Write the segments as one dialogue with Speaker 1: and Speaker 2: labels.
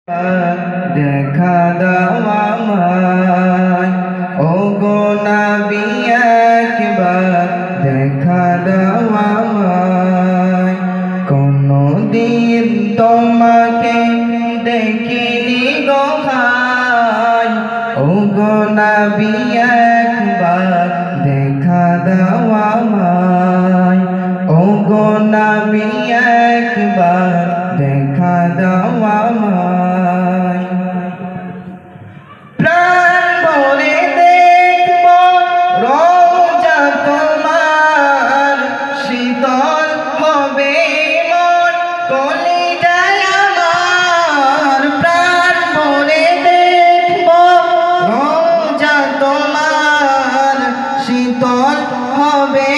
Speaker 1: দেখা দাও আমায়, ওগো নবী একবার দেখা দাও আমায়। কোনদিন তোমাকে দেখিনি গো ভাই, ওগো নবী একবার দেখা দাও আমায়, ওগো নবী একবার দেখা দাও আমায়। প্রাণ ভরে দেখব রোজা তোমার, শীতল হবে মন কলিজায় আমার। প্রাণ ভরে দেখব রোজা তোমার, শীতল হবে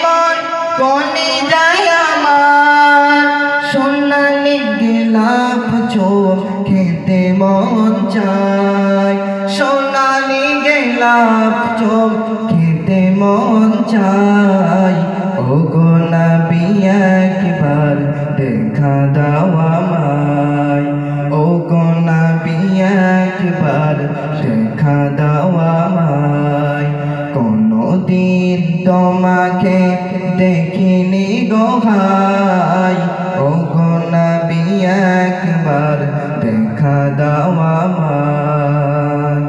Speaker 1: মন কলিজায় আমার। সোনালি গোলাপ চোখ খেতে মন চায়, সোনালি গোলাপ চোখ খেতে মন চায়। ওগো নবী একবার দেখা দাও আমায়, ওগো নবী একবার দেখা দাও আমায়। কোনদিন তোমাকে দেখিনি গো ভাই, ওগো নবী একবার দেখা দাও আমায়।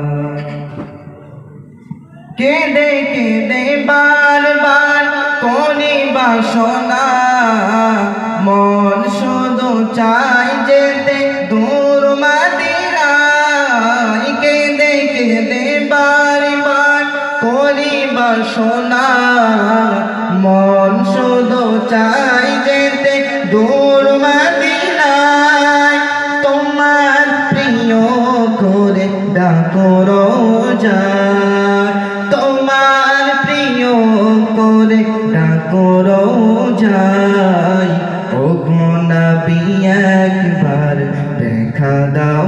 Speaker 1: কেঁদে কেঁদে বারবার করি বাসনা, মন শুধু চাই যেতে দূর মদিনায়। কেঁদে কেঁদে বারবার করি বাসনা, মন শুধু চাই যেতে দূর মদিনায়। তোমার প্রিয় করে ডাকো রোজায়, তোমার প্রিয় করে ডাকো রোজায়। ওগো নবী একবার দেখা দাও।